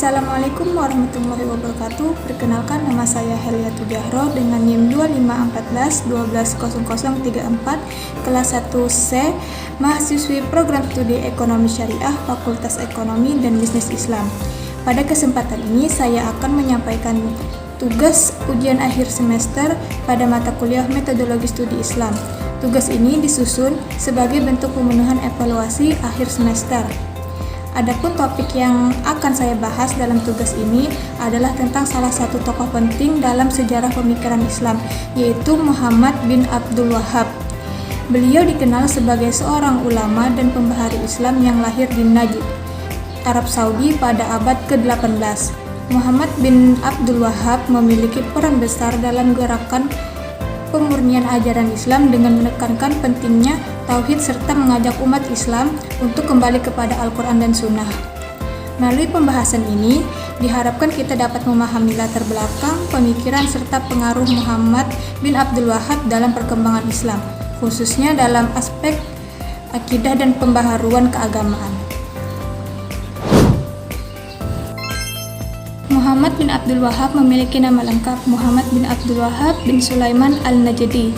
Assalamualaikum warahmatullahi wabarakatuh. Perkenalkan, nama saya Heliatu Jahro dengan NIM 2514 120034, kelas 1C, mahasiswi program studi Ekonomi Syariah, Fakultas Ekonomi dan Bisnis Islam. Pada kesempatan ini saya akan menyampaikan tugas ujian akhir semester pada mata kuliah Metodologi Studi Islam. Tugas ini disusun sebagai bentuk pemenuhan evaluasi akhir semester. Adapun topik yang akan saya bahas dalam tugas ini adalah tentang salah satu tokoh penting dalam sejarah pemikiran Islam, yaitu Muhammad bin Abdul Wahhab. Beliau dikenal sebagai seorang ulama dan pembahari Islam yang lahir di Najd, Arab Saudi pada abad ke-18. Muhammad bin Abdul Wahhab memiliki peran besar dalam gerakan pemurnian ajaran Islam dengan menekankan pentingnya tauhid serta mengajak umat Islam untuk kembali kepada Al-Quran dan Sunnah. Melalui pembahasan ini, diharapkan kita dapat memahami latar belakang, pemikiran, serta pengaruh Muhammad bin Abdul Wahhab dalam perkembangan Islam, khususnya dalam aspek akidah dan pembaharuan keagamaan. Muhammad bin Abdul Wahhab memiliki nama lengkap Muhammad bin Abdul Wahhab bin Sulaiman al-Najdi.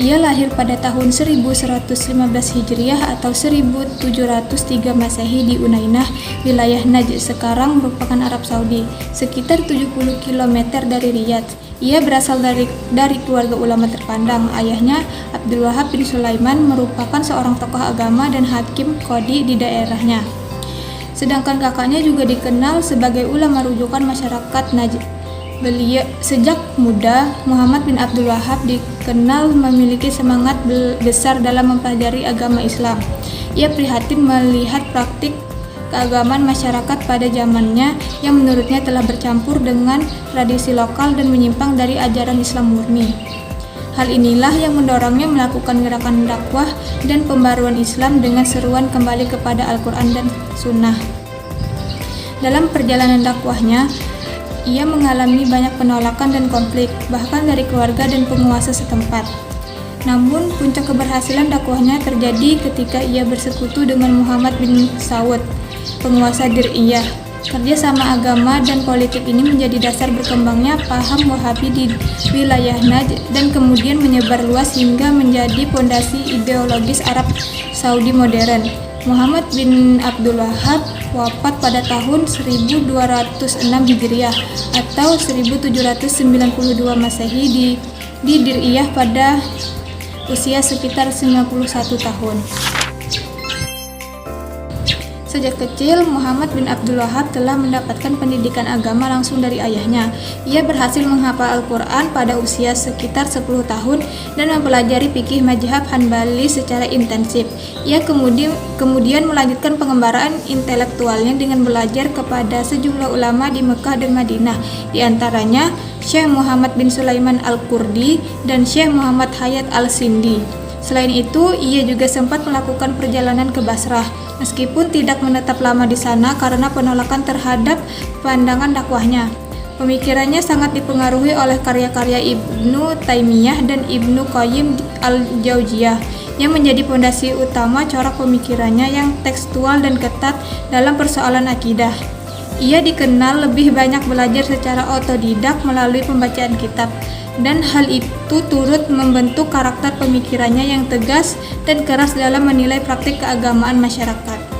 Ia lahir pada tahun 1115 Hijriah atau 1703 Masehi di Unainah, wilayah Najd sekarang merupakan Arab Saudi, sekitar 70 km dari Riyadh. Ia berasal dari keluarga ulama terpandang. Ayahnya, Abdul Wahhab bin Sulaiman, merupakan seorang tokoh agama dan hakim qadhi di daerahnya. Sedangkan kakaknya juga dikenal sebagai ulama rujukan masyarakat Najd. Sejak muda, Muhammad bin Abdul Wahhab dikenal memiliki semangat besar dalam mempelajari agama Islam. Ia prihatin melihat praktik keagamaan masyarakat pada zamannya yang menurutnya telah bercampur dengan tradisi lokal dan menyimpang dari ajaran Islam murni. Hal inilah yang mendorongnya melakukan gerakan dakwah dan pembaruan Islam dengan seruan kembali kepada Al-Quran dan Sunnah. Dalam perjalanan dakwahnya, ia mengalami banyak penolakan dan konflik, bahkan dari keluarga dan penguasa setempat. Namun, puncak keberhasilan dakwahnya terjadi ketika ia bersekutu dengan Muhammad bin Saud, penguasa Dir'iyah. Kerjasama agama dan politik ini menjadi dasar berkembangnya paham Wahabi di wilayah Najd dan kemudian menyebar luas hingga menjadi pondasi ideologis Arab Saudi modern. Muhammad bin Abdul Wahhab wafat pada tahun 1206 Hijriah atau 1792 Masehi di Dir'iyah pada usia sekitar 91 tahun. Sejak kecil, Muhammad bin Abdul Wahhab telah mendapatkan pendidikan agama langsung dari ayahnya. Ia berhasil menghafal Al-Quran pada usia sekitar 10 tahun dan mempelajari fikih mazhab Hanbali secara intensif. Ia kemudian melanjutkan pengembaraan intelektualnya dengan belajar kepada sejumlah ulama di Mekah dan Madinah, di antaranya Syekh Muhammad bin Sulaiman al-Qurdi dan Syekh Muhammad Hayat al-Sindi. Selain itu, ia juga sempat melakukan perjalanan ke Basrah, meskipun tidak menetap lama di sana karena penolakan terhadap pandangan dakwahnya. Pemikirannya sangat dipengaruhi oleh karya-karya Ibnu Taimiyah dan Ibnu Qayyim al-Jauziyah, yang menjadi pondasi utama corak pemikirannya yang tekstual dan ketat dalam persoalan akidah. Ia dikenal lebih banyak belajar secara otodidak melalui pembacaan kitab, dan hal itu turut membentuk karakter pemikirannya yang tegas dan keras dalam menilai praktik keagamaan masyarakat.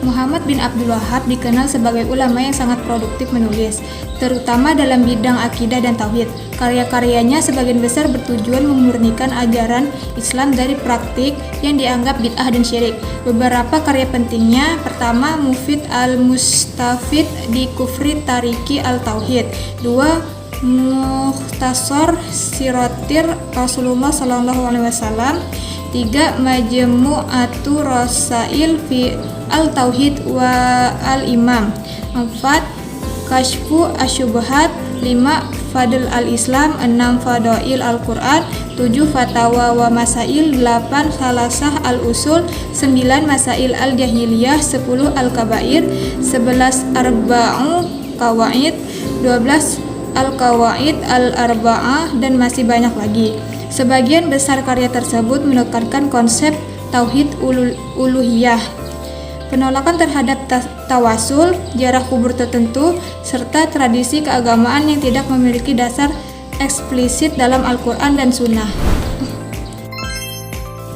Muhammad bin Abdul Wahhab dikenal sebagai ulama yang sangat produktif menulis, terutama dalam bidang akidah dan tauhid. Karya-karyanya sebagian besar bertujuan memurnikan ajaran Islam dari praktik yang dianggap bid'ah dan syirik. Beberapa karya pentingnya: pertama, Mufid al-Mustafid di Kufri Tariki al-Tauhid; 2, Mukhtasar Siratir Rasulullah SAW; 3, Majmu'atu Rasail fi al-Tauhid wa al-Imam; 4, Kashfu Asyubhat; 5, Fadl al-Islam; 6, Fadail al-Quran; 7, Fatawa wa Masail; 8, Salasah al-Usul; 9, Masail al-Jahiliyah; 10, Al-Kabair; 11, Arba'u Qawaid; 12, Al-Qawaid al-Arba'ah, dan masih banyak lagi. Sebagian besar karya tersebut menekankan konsep tauhid uluhiyah. penolakan terhadap tawasul, ziarah kubur tertentu, serta tradisi keagamaan yang tidak memiliki dasar eksplisit dalam Al-Quran dan Sunnah.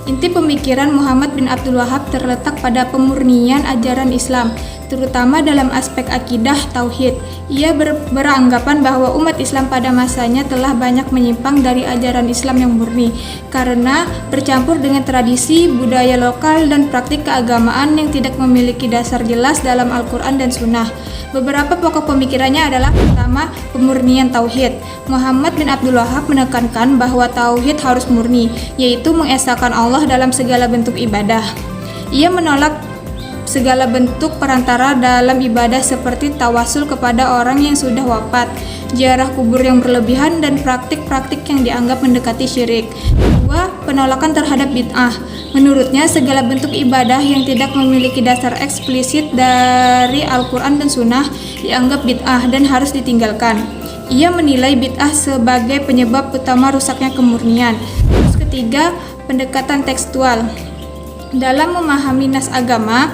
Inti pemikiran Muhammad bin Abdul Wahhab terletak pada pemurnian ajaran Islam, terutama dalam aspek akidah tauhid. Ia beranggapan bahwa umat Islam pada masanya telah banyak menyimpang dari ajaran Islam yang murni karena bercampur dengan tradisi, budaya lokal, dan praktik keagamaan yang tidak memiliki dasar jelas dalam Al-Quran dan Sunnah. Beberapa pokok pemikirannya adalah: pertama, pemurnian tauhid. Muhammad bin Abdul Wahhab menekankan bahwa tauhid harus murni, yaitu mengesahkan Allah dalam segala bentuk ibadah. Ia menolak segala bentuk perantara dalam ibadah seperti tawasul kepada orang yang sudah wafat, ziarah kubur yang berlebihan, dan praktik-praktik yang dianggap mendekati syirik. Kedua, penolakan terhadap bid'ah. Menurutnya, segala bentuk ibadah yang tidak memiliki dasar eksplisit dari Al-Quran dan Sunnah dianggap bid'ah dan harus ditinggalkan. Ia menilai bid'ah sebagai penyebab utama rusaknya kemurnian. Terus ketiga, pendekatan tekstual. Dalam memahami nas agama,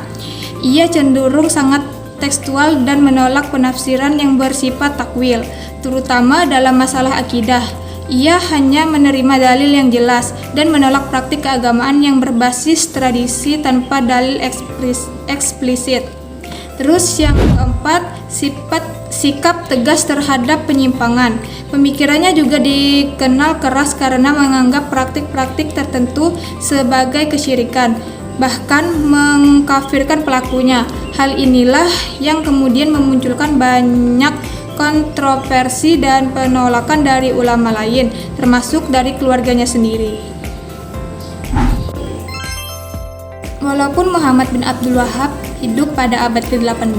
ia cenderung sangat tekstual dan menolak penafsiran yang bersifat takwil, terutama dalam masalah akidah. Ia hanya menerima dalil yang jelas dan menolak praktik keagamaan yang berbasis tradisi tanpa dalil eksplisit. Terus yang keempat, sikap tegas terhadap penyimpangan. Pemikirannya juga dikenal keras karena menganggap praktik-praktik tertentu sebagai kesyirikan, bahkan mengkafirkan pelakunya. Hal inilah yang kemudian memunculkan banyak kontroversi dan penolakan dari ulama lain, termasuk dari keluarganya sendiri. Walaupun Muhammad bin Abdul Wahhab hidup pada abad ke-18,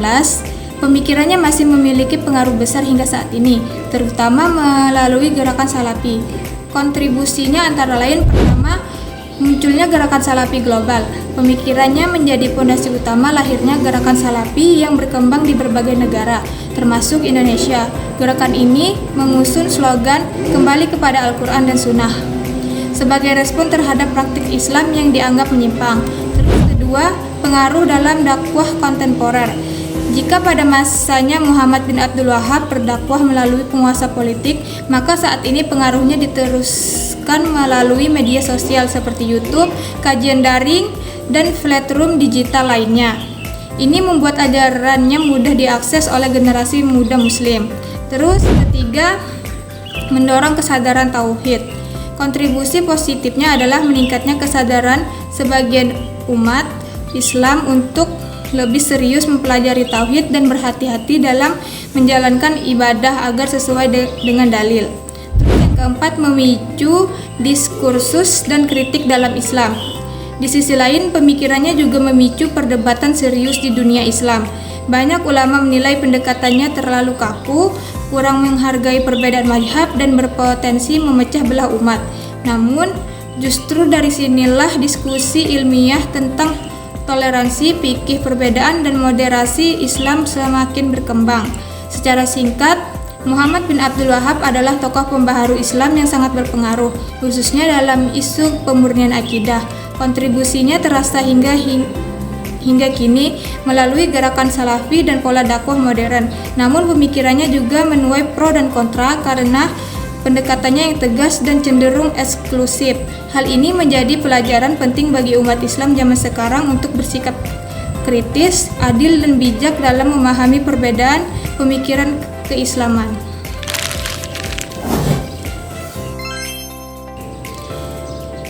pemikirannya masih memiliki pengaruh besar hingga saat ini, terutama melalui gerakan Salafi. Kontribusinya antara lain: pertama, munculnya gerakan Salafi global. Pemikirannya menjadi fondasi utama lahirnya gerakan Salafi yang berkembang di berbagai negara, termasuk Indonesia. Gerakan ini mengusung slogan kembali kepada Al-Quran dan Sunnah sebagai respon terhadap praktik Islam yang dianggap menyimpang. Terus kedua, pengaruh dalam dakwah kontemporer. Jika pada masanya Muhammad bin Abdul Wahhab berdakwah melalui penguasa politik, maka saat ini pengaruhnya diteruskan melalui media sosial seperti YouTube, kajian daring, dan platform digital lainnya. Ini membuat ajarannya mudah diakses oleh generasi muda muslim. Terus ketiga, mendorong kesadaran tauhid. Kontribusi positifnya adalah meningkatnya kesadaran sebagian umat Islam untuk lebih serius mempelajari tauhid dan berhati-hati dalam menjalankan ibadah agar sesuai dengan dalil. Terus yang keempat, memicu diskursus dan kritik dalam Islam. Di sisi lain, pemikirannya juga memicu perdebatan serius di dunia Islam. Banyak ulama menilai pendekatannya terlalu kaku, kurang menghargai perbedaan mazhab, dan berpotensi memecah belah umat. Namun, justru dari sinilah diskusi ilmiah tentang toleransi, fikih perbedaan, dan moderasi Islam semakin berkembang. Secara singkat, Muhammad bin Abdul Wahhab adalah tokoh pembaharu Islam yang sangat berpengaruh, khususnya dalam isu pemurnian akidah. Kontribusinya terasa hingga kini melalui gerakan Salafi dan pola dakwah modern. Namun pemikirannya juga menuai pro dan kontra karena pendekatannya yang tegas dan cenderung eksklusif. Hal ini menjadi pelajaran penting bagi umat Islam zaman sekarang untuk bersikap kritis, adil, dan bijak dalam memahami perbedaan pemikiran keislaman.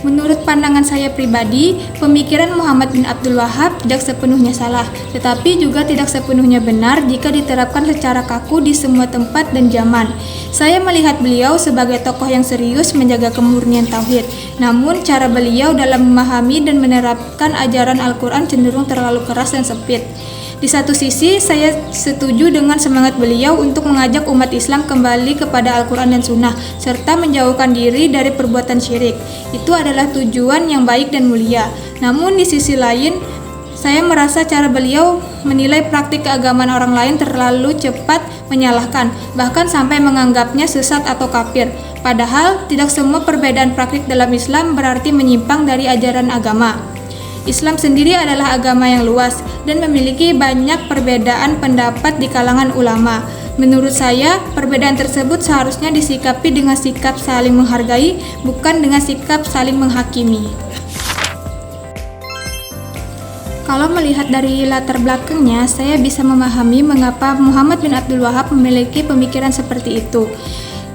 Menurut pandangan saya pribadi, pemikiran Muhammad bin Abdul Wahhab tidak sepenuhnya salah, tetapi juga tidak sepenuhnya benar jika diterapkan secara kaku di semua tempat dan zaman. Saya melihat beliau sebagai tokoh yang serius menjaga kemurnian tauhid, namun cara beliau dalam memahami dan menerapkan ajaran Al-Quran cenderung terlalu keras dan sempit. Di satu sisi, saya setuju dengan semangat beliau untuk mengajak umat Islam kembali kepada Al-Quran dan Sunnah, serta menjauhkan diri dari perbuatan syirik. Itu adalah tujuan yang baik dan mulia. Namun di sisi lain, saya merasa cara beliau menilai praktik keagamaan orang lain terlalu cepat menyalahkan, bahkan sampai menganggapnya sesat atau kafir. Padahal, tidak semua perbedaan praktik dalam Islam berarti menyimpang dari ajaran agama. Islam sendiri adalah agama yang luas dan memiliki banyak perbedaan pendapat di kalangan ulama. Menurut saya, perbedaan tersebut seharusnya disikapi dengan sikap saling menghargai, bukan dengan sikap saling menghakimi. Kalau melihat dari latar belakangnya, saya bisa memahami mengapa Muhammad bin Abdul Wahab memiliki pemikiran seperti itu.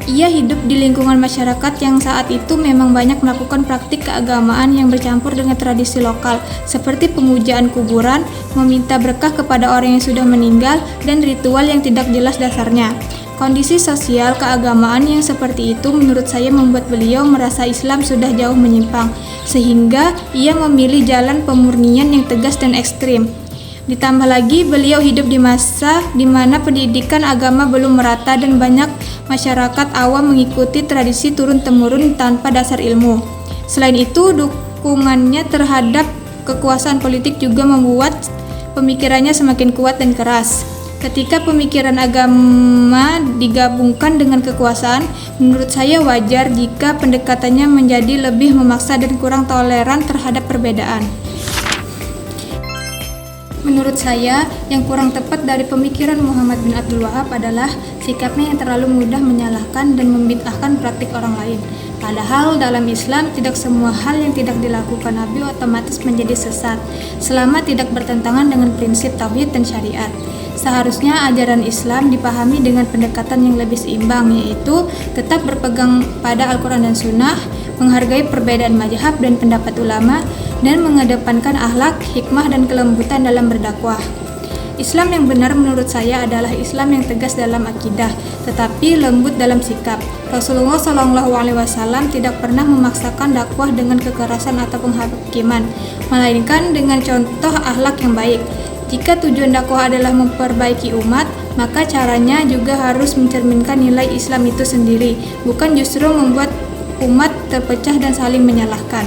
Ia hidup di lingkungan masyarakat yang saat itu memang banyak melakukan praktik keagamaan yang bercampur dengan tradisi lokal, seperti pemujaan kuburan, meminta berkah kepada orang yang sudah meninggal, dan ritual yang tidak jelas dasarnya. Kondisi sosial keagamaan yang seperti itu menurut saya membuat beliau merasa Islam sudah jauh menyimpang, sehingga ia memilih jalan pemurnian yang tegas dan ekstrim. Ditambah lagi, beliau hidup di masa di mana pendidikan agama belum merata dan banyak masyarakat awam mengikuti tradisi turun-temurun tanpa dasar ilmu. Selain itu, dukungannya terhadap kekuasaan politik juga membuat pemikirannya semakin kuat dan keras. Ketika pemikiran agama digabungkan dengan kekuasaan, menurut saya wajar jika pendekatannya menjadi lebih memaksa dan kurang toleran terhadap perbedaan. Menurut saya, yang kurang tepat dari pemikiran Muhammad bin Abdul Wahab adalah sikapnya yang terlalu mudah menyalahkan dan membid'ahkan praktik orang lain. Padahal dalam Islam, tidak semua hal yang tidak dilakukan Nabi otomatis menjadi sesat, selama tidak bertentangan dengan prinsip tauhid dan syariat. Seharusnya ajaran Islam dipahami dengan pendekatan yang lebih seimbang, yaitu tetap berpegang pada Al-Quran dan Sunnah, menghargai perbedaan mazhab dan pendapat ulama, dan mengedepankan akhlak, hikmah, dan kelembutan dalam berdakwah. Islam yang benar menurut saya adalah Islam yang tegas dalam akidah, tetapi lembut dalam sikap. Rasulullah SAW tidak pernah memaksakan dakwah dengan kekerasan atau penghakiman, melainkan dengan contoh akhlak yang baik. Jika tujuan dakwah adalah memperbaiki umat, maka caranya juga harus mencerminkan nilai Islam itu sendiri, bukan justru membuat umat terpecah dan saling menyalahkan.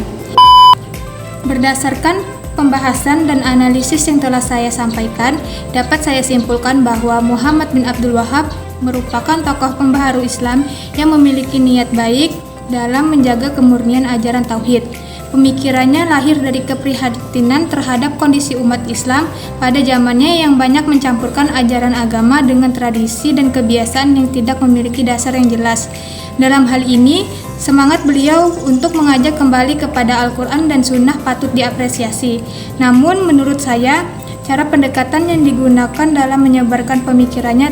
Berdasarkan pembahasan dan analisis yang telah saya sampaikan, dapat saya simpulkan bahwa Muhammad bin Abdul Wahab merupakan tokoh pembaharu Islam yang memiliki niat baik dalam menjaga kemurnian ajaran tauhid. Pemikirannya lahir dari keprihatinan terhadap kondisi umat Islam pada zamannya yang banyak mencampurkan ajaran agama dengan tradisi dan kebiasaan yang tidak memiliki dasar yang jelas. Dalam hal ini, semangat beliau untuk mengajak kembali kepada Al-Quran dan Sunnah patut diapresiasi. Namun menurut saya, cara pendekatan yang digunakan dalam menyebarkan pemikirannya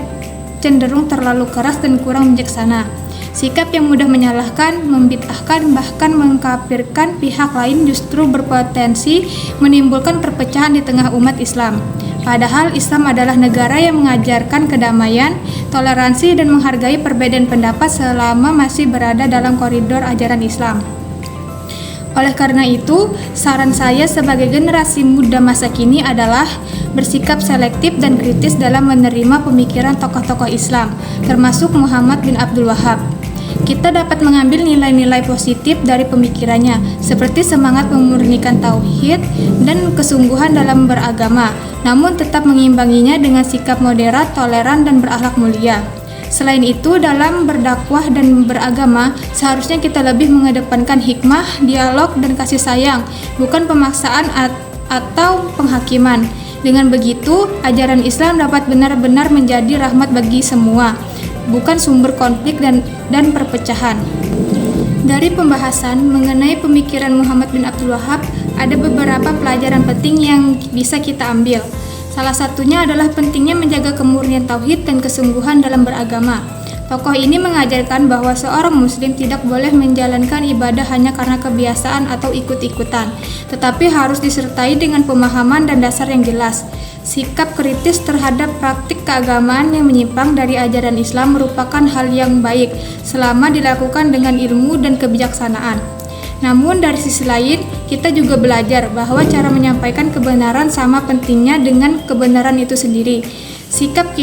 cenderung terlalu keras dan kurang bijaksana. Sikap yang mudah menyalahkan, membid'ahkan, bahkan mengkafirkan pihak lain justru berpotensi menimbulkan perpecahan di tengah umat Islam. Padahal Islam adalah negara yang mengajarkan kedamaian, toleransi, dan menghargai perbedaan pendapat selama masih berada dalam koridor ajaran Islam. Oleh karena itu, saran saya sebagai generasi muda masa kini adalah bersikap selektif dan kritis dalam menerima pemikiran tokoh-tokoh Islam, termasuk Muhammad bin Abdul Wahab. Kita dapat mengambil nilai-nilai positif dari pemikirannya, seperti semangat memurnikan tauhid dan kesungguhan dalam beragama, namun tetap mengimbanginya dengan sikap moderat, toleran, dan berakhlak mulia. Selain itu, dalam berdakwah dan beragama, seharusnya kita lebih mengedepankan hikmah, dialog, dan kasih sayang, bukan pemaksaan atau penghakiman. Dengan begitu, ajaran Islam dapat benar-benar menjadi rahmat bagi semua, bukan sumber konflik dan perpecahan. Dari pembahasan mengenai pemikiran Muhammad bin Abdul Wahab, ada beberapa pelajaran penting yang bisa kita ambil. Salah satunya adalah pentingnya menjaga kemurnian tauhid dan kesungguhan dalam beragama. Tokoh ini mengajarkan bahwa seorang muslim tidak boleh menjalankan ibadah hanya karena kebiasaan atau ikut-ikutan, tetapi harus disertai dengan pemahaman dan dasar yang jelas. Sikap kritis terhadap praktik keagamaan yang menyimpang dari ajaran Islam merupakan hal yang baik selama dilakukan dengan ilmu dan kebijaksanaan. Namun dari sisi lain, kita juga belajar bahwa cara menyampaikan kebenaran sama pentingnya dengan kebenaran itu sendiri. Sikap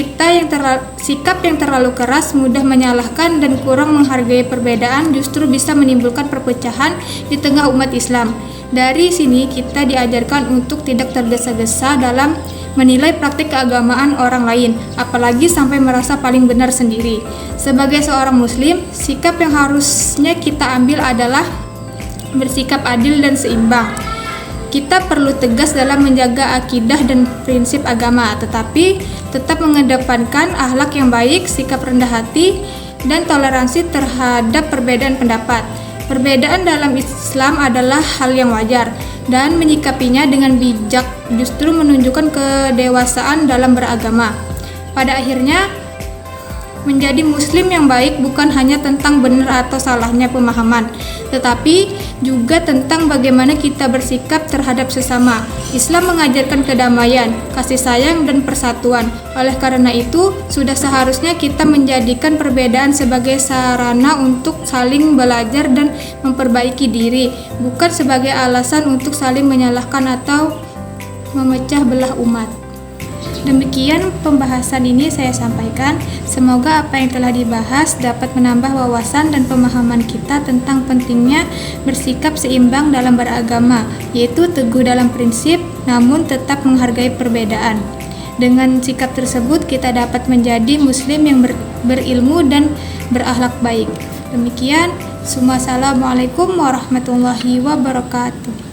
yang terlalu keras, mudah menyalahkan, dan kurang menghargai perbedaan justru bisa menimbulkan perpecahan di tengah umat Islam. Dari sini kita diajarkan untuk tidak tergesa-gesa dalam menilai praktik keagamaan orang lain, apalagi sampai merasa paling benar sendiri. Sebagai seorang muslim, sikap yang harusnya kita ambil adalah bersikap adil dan seimbang. kita perlu tegas dalam menjaga akidah dan prinsip agama, tetapi tetap mengedepankan akhlak yang baik, sikap rendah hati, dan toleransi terhadap perbedaan pendapat. Perbedaan dalam Islam adalah hal yang wajar, dan menyikapinya dengan bijak justru menunjukkan kedewasaan dalam beragama. Pada akhirnya, menjadi muslim yang baik bukan hanya tentang benar atau salahnya pemahaman, tetapi juga tentang bagaimana kita bersikap terhadap sesama. Islam mengajarkan kedamaian, kasih sayang, dan persatuan. Oleh karena itu, sudah seharusnya kita menjadikan perbedaan sebagai sarana untuk saling belajar dan memperbaiki diri, bukan sebagai alasan untuk saling menyalahkan atau memecah belah umat. Demikian pembahasan ini saya sampaikan. Semoga apa yang telah dibahas dapat menambah wawasan dan pemahaman kita tentang pentingnya bersikap seimbang dalam beragama, yaitu teguh dalam prinsip namun tetap menghargai perbedaan. Dengan sikap tersebut kita dapat menjadi muslim yang berilmu dan berakhlak baik. Demikian, Assalamualaikum warahmatullahi wabarakatuh.